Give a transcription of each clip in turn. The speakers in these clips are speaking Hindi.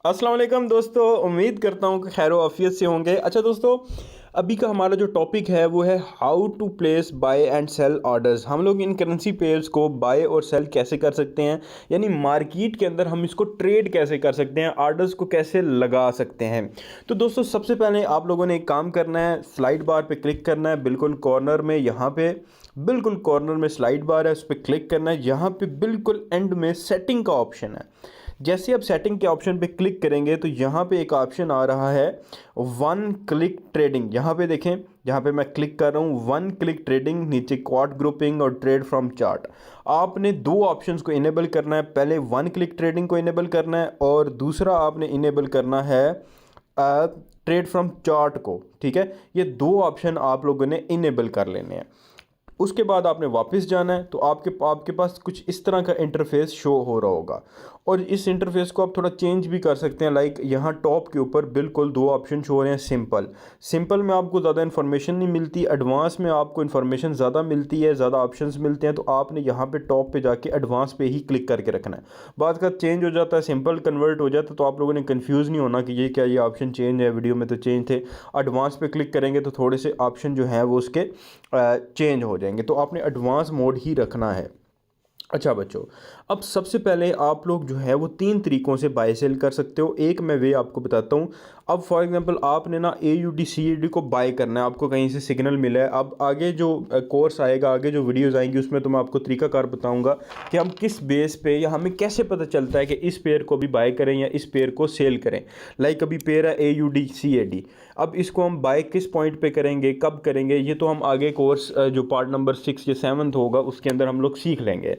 अस्सलाम वालेकुम दोस्तों, उम्मीद करता हूँ कि खैर आफियत से होंगे। अच्छा दोस्तों, अभी का हमारा जो टॉपिक है वो है how to place buy and sell orders. हम लोग इन करेंसी पेयर्स को बाय और सेल कैसे कर सकते हैं, यानी मार्केट के अंदर हम इसको ट्रेड कैसे कर सकते हैं, ऑर्डर्स को कैसे लगा सकते हैं। तो दोस्तों सबसे पहले आप लोगों ने एक काम करना है, स्लाइड बार पे क्लिक करना है, बिल्कुल कॉर्नर में, यहाँ पे बिल्कुल कॉर्नर में स्लाइड बार है, उस पर क्लिक करना है। यहाँ पे बिल्कुल एंड में सेटिंग का ऑप्शन है। जैसे आप सेटिंग के ऑप्शन पे क्लिक करेंगे तो यहाँ पे एक ऑप्शन आ रहा है वन क्लिक ट्रेडिंग। यहाँ पे देखें, यहाँ पे मैं क्लिक कर रहा हूँ वन क्लिक ट्रेडिंग, नीचे क्वाड ग्रुपिंग और ट्रेड फ्रॉम चार्ट। आपने दो ऑप्शंस को इनेबल करना है, पहले वन क्लिक ट्रेडिंग को इनेबल करना है और दूसरा आपने इनेबल करना है ट्रेड फ्रॉम चार्ट को। ठीक है, ये दो ऑप्शन आप लोगों ने इनेबल कर लेने हैं। उसके बाद आपने वापस जाना है तो आपके पास कुछ इस तरह का इंटरफेस शो हो रहा होगा और इस इंटरफेस को आप थोड़ा चेंज भी कर सकते हैं। लाइक यहाँ टॉप के ऊपर बिल्कुल दो ऑप्शन शो हो रहे हैं। सिंपल में आपको ज़्यादा इन्फॉर्मेशन नहीं मिलती, एडवांस में आपको इन्फॉर्मेशन ज़्यादा मिलती है, ज़्यादा ऑप्शंस मिलते हैं। तो आपने यहाँ पे टॉप पे जाके एडवांस पे ही क्लिक करके रखना है। बाद का चेंज हो जाता है, सिंपल कन्वर्ट हो जाता है, तो आप लोगों ने कन्फ्यूज़ नहीं होना कि ये क्या, ये ऑप्शन चेंज है, वीडियो में तो चेंज थे। एडवांस पे क्लिक करेंगे तो थोड़े से ऑप्शन जो हैं वो उसके चेंज हो जाएंगे, तो आपने एडवांस मोड ही रखना है। अच्छा बच्चों, अब सबसे पहले आप लोग जो है वो तीन तरीक़ों से बाय सेल कर सकते हो। एक मैं वे आपको बताता हूँ। अब फॉर एग्जांपल आपने ना AUD CAD को बाय करना है, आपको कहीं से सिग्नल मिला है। अब आगे जो कोर्स आएगा, आगे जो वीडियोस आएंगी, उसमें तो मैं आपको तरीकाकार बताऊंगा कि हम किस बेस पे या हमें कैसे पता चलता है कि इस पेयर को भी बाय करें या इस पेयर को सेल करें। लाइक अभी पेयर है AUD CAD, अब इसको हम बाय किस पॉइंट पे करेंगे, कब करेंगे, ये तो हम आगे कोर्स जो पार्ट नंबर 6 या 7 होगा उसके अंदर हम लोग सीख लेंगे।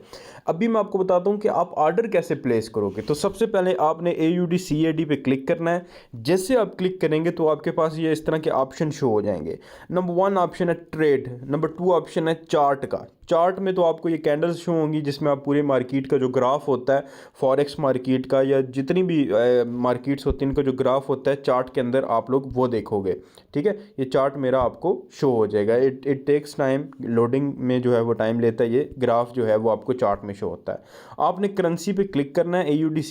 अभी मैं आपको बताता हूँ कि आप ऑर्डर कैसे प्लेस करोगे। तो सबसे पहले आपने AUD CAD पे क्लिक करना है। जैसे आप क्लिक करेंगे तो आपके पास ये इस तरह के ऑप्शन शो हो जाएंगे। नंबर 1 ऑप्शन है ट्रेड, नंबर 2 ऑप्शन है चार्ट का। चार्ट में तो आपको ये कैंडल्स शो होंगी जिसमें आप पूरे मार्केट का जो ग्राफ होता है, फॉरेक्स मार्केट का या जितनी भी मार्केट्स होती हैं, इनका जो ग्राफ होता है चार्ट के अंदर आप लोग वो देखोगे। ठीक है, ये चार्ट मेरा आपको शो हो जाएगा। इट टेक्स टाइम, लोडिंग में जो है वो टाइम लेता है। ये ग्राफ जो है वो आपको चार्ट में शो होता है। आपने करेंसी पे क्लिक करना है, AUD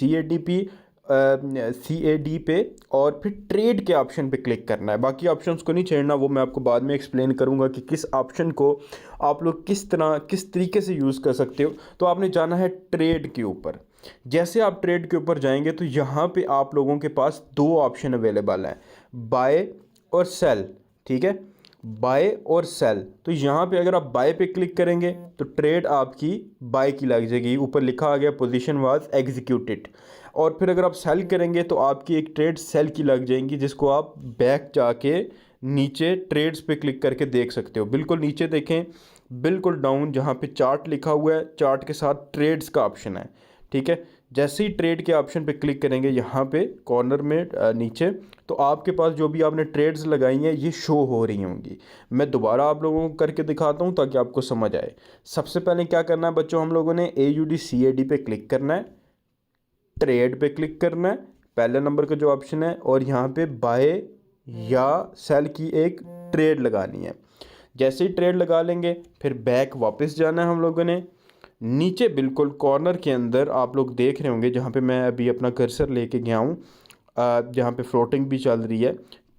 CAD पे, और फिर ट्रेड के ऑप्शन पे क्लिक करना है। बाकी ऑप्शंस को नहीं छेड़ना, वो मैं आपको बाद में एक्सप्लेन करूंगा कि किस ऑप्शन को आप लोग किस तरीके से यूज़ कर सकते हो। तो आपने जाना है ट्रेड के ऊपर। जैसे आप ट्रेड के ऊपर जाएंगे तो यहाँ पे आप लोगों के पास दो ऑप्शन अवेलेबल हैं, बाय और सेल। ठीक है, बाय और सेल। तो यहाँ पे अगर आप बाय पे क्लिक करेंगे तो ट्रेड आपकी बाय की लग जाएगी, ऊपर लिखा आ गया पोजीशन वाज एग्जीक्यूटेड। और फिर अगर आप सेल करेंगे तो आपकी एक ट्रेड सेल की लग जाएंगी, जिसको आप बैक जाके नीचे ट्रेड्स पे क्लिक करके देख सकते हो। बिल्कुल नीचे देखें, बिल्कुल डाउन जहाँ पे चार्ट लिखा हुआ है, चार्ट के साथ ट्रेड्स का ऑप्शन है। ठीक है, जैसे ही ट्रेड के ऑप्शन पे क्लिक करेंगे यहाँ पे कॉर्नर में नीचे, तो आपके पास जो भी आपने ट्रेड्स लगाई हैं ये शो हो रही होंगी। मैं दोबारा आप लोगों को करके दिखाता हूँ ताकि आपको समझ आए। सबसे पहले क्या करना है बच्चों, हम लोगों ने AUD CAD पे क्लिक करना है, ट्रेड पे क्लिक करना है, पहले नंबर का जो ऑप्शन है, और यहाँ पे बाय या सेल की एक ट्रेड लगानी है। जैसे ही ट्रेड लगा लेंगे फिर बैक वापस जाना है हम लोगों ने। नीचे बिल्कुल कॉर्नर के अंदर आप लोग देख रहे होंगे जहाँ पे मैं अभी अपना कर्सर लेके गया हूँ, जहाँ पे फ्लोटिंग भी चल रही है,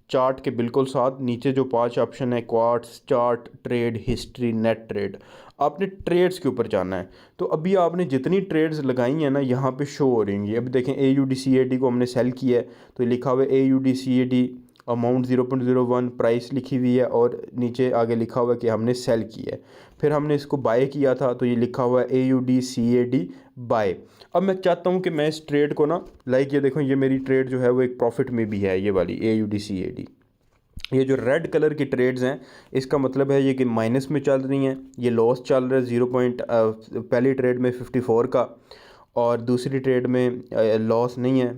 चार्ट के बिल्कुल साथ नीचे जो 5 ऑप्शन है, quartz, chart, trade, history, net trade, आपने ट्रेड्स के ऊपर जाना है। तो अभी आपने जितनी ट्रेड्स लगाई हैं ना यहाँ पे शो हो रही हैं। अभी देखें AUD CAD को हमने सेल किया है तो लिखा हुआ है AUD CAD अमाउंट 0.01, प्राइस लिखी हुई है और नीचे आगे लिखा हुआ है कि हमने सेल किया है। फिर हमने इसको बाय किया था तो ये लिखा हुआ है AUD CAD बाय। अब मैं चाहता हूँ कि मैं इस ट्रेड को ना, लाइक ये देखो, ये मेरी ट्रेड जो है वो एक प्रॉफिट में भी है, ये वाली AUD CAD। ये जो रेड कलर की ट्रेड्स हैं इसका मतलब है ये कि माइनस में चल रही हैं, ये लॉस चल रहा है 0 पॉइंट, पहली ट्रेड में 54 का और दूसरी ट्रेड में लॉस नहीं है,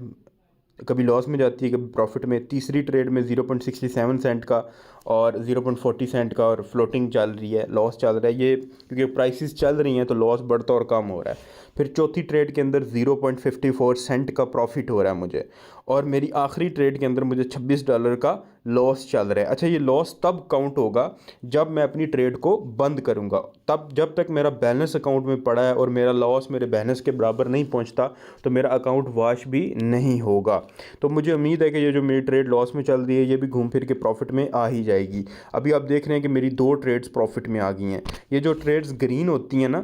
कभी लॉस में जाती है कभी प्रॉफिट में। तीसरी ट्रेड में 0.67 सेंट का और 0.40 सेंट का और फ्लोटिंग चल रही है, लॉस चल रहा है ये, क्योंकि प्राइसेस चल रही हैं तो लॉस बढ़ता और कम हो रहा है। फिर चौथी ट्रेड के अंदर 0.54 सेंट का प्रॉफिट हो रहा है मुझे, और मेरी आखिरी ट्रेड के अंदर मुझे $26 का लॉस चल रहा है। अच्छा, ये लॉस तब काउंट होगा जब मैं अपनी ट्रेड को बंद करूंगा, तब जब तक मेरा बैलेंस अकाउंट में पड़ा है और मेरा लॉस मेरे बैलेंस के बराबर नहीं पहुंचता तो मेरा अकाउंट वॉश भी नहीं होगा। तो मुझे उम्मीद है कि ये जो मेरी ट्रेड लॉस में चल रही है ये भी घूम फिर के प्रॉफिट में आ ही जाएगी। अभी आप देख रहे हैं कि मेरी 2 ट्रेड्स प्रॉफिट में आ गई हैं। ये जो ट्रेड्स ग्रीन होती हैं ना,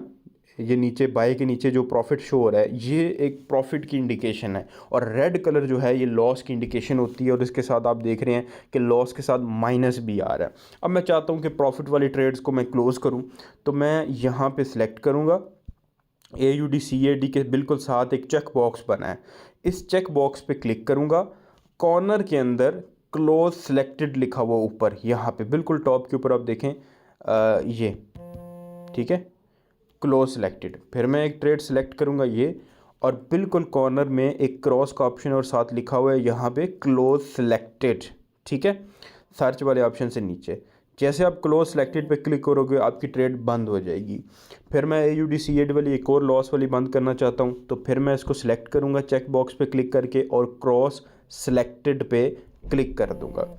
ये नीचे बाय के नीचे जो प्रॉफिट शो हो रहा है ये एक प्रॉफिट की इंडिकेशन है, और रेड कलर जो है ये लॉस की इंडिकेशन होती है, और इसके साथ आप देख रहे हैं कि लॉस के साथ माइनस भी आ रहा है। अब मैं चाहता हूँ कि प्रॉफिट वाली ट्रेड्स को मैं क्लोज करूँ, तो मैं यहाँ पे सिलेक्ट करूँगा AUDCAD के बिल्कुल साथ एक चेक बॉक्स बना है, इस चेक बॉक्स पे क्लिक करूँगा। कॉर्नर के अंदर क्लोज सिलेक्टेड लिखा हुआ ऊपर यहाँ पे बिल्कुल टॉप के ऊपर आप देखें, ये ठीक है, क्लोज सिलेक्टेड। फिर मैं एक ट्रेड सिलेक्ट करूँगा ये, और बिल्कुल कॉर्नर में एक क्रॉस का ऑप्शन और साथ लिखा हुआ है यहाँ पे क्लोज सिलेक्टेड, ठीक है, सर्च वाले ऑप्शन से नीचे। जैसे आप क्लोज सिलेक्टेड पे क्लिक करोगे आपकी ट्रेड बंद हो जाएगी। फिर मैं AUDCAD वाली एक और लॉस वाली बंद करना चाहता हूँ, तो फिर मैं इसको सिलेक्ट करूँगा चेक बॉक्स पे क्लिक करके और क्रॉस सिलेक्टेड पे क्लिक कर दूँगा।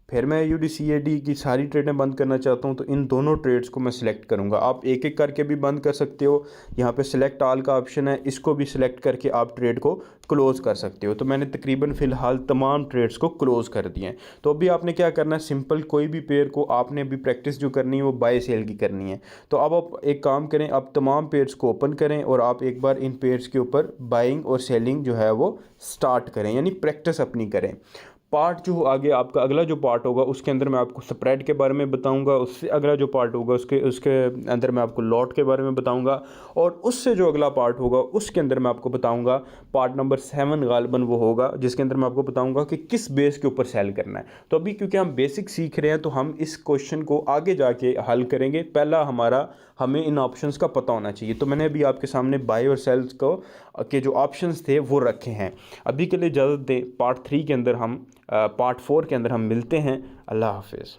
फिर मैं AUDCAD की सारी ट्रेडें बंद करना चाहता हूँ, तो इन दोनों ट्रेड्स को मैं सिलेक्ट करूँगा। आप एक एक करके भी बंद कर सकते हो, यहाँ पे सिलेक्ट ऑल का ऑप्शन है, इसको भी सिलेक्ट करके आप ट्रेड को क्लोज़ कर सकते हो। तो मैंने तकरीबन फ़िलहाल तमाम ट्रेड्स को क्लोज़ कर दिए हैं। तो अभी आपने क्या करना है, सिंपल कोई भी पेयर को आपने अभी प्रैक्टिस जो करनी है वो बाय सेल की करनी है। तो अब आप एक काम करें, आप तमाम पेयर्स को ओपन करें और आप एक बार इन पेयर्स के ऊपर बाइंग और सेलिंग जो है वो स्टार्ट करें, यानी प्रैक्टिस अपनी करें। पार्ट जो आगे आपका अगला जो पार्ट होगा उसके अंदर मैं आपको स्प्रेड के बारे में बताऊंगा, उससे अगला जो पार्ट होगा उसके उसके अंदर मैं आपको लॉट के बारे में बताऊंगा, और उससे जो अगला पार्ट होगा उसके अंदर मैं आपको बताऊंगा पार्ट नंबर 7 गालिबन वो होगा, जिसके अंदर मैं आपको बताऊंगा कि किस बेस के ऊपर सेल करना है। तो अभी क्योंकि हम बेसिक सीख रहे हैं तो हम इस क्वेश्चन को आगे जाके हल करेंगे। पहला हमें इन ऑप्शंस का पता होना चाहिए। तो मैंने अभी आपके सामने बाय और सेल्स को के जो ऑप्शंस थे वो रखे हैं। अभी के लिए इजाज़त दें, पार्ट 3 के अंदर हम पार्ट 4 के अंदर हम मिलते हैं। अल्लाह हाफिज़।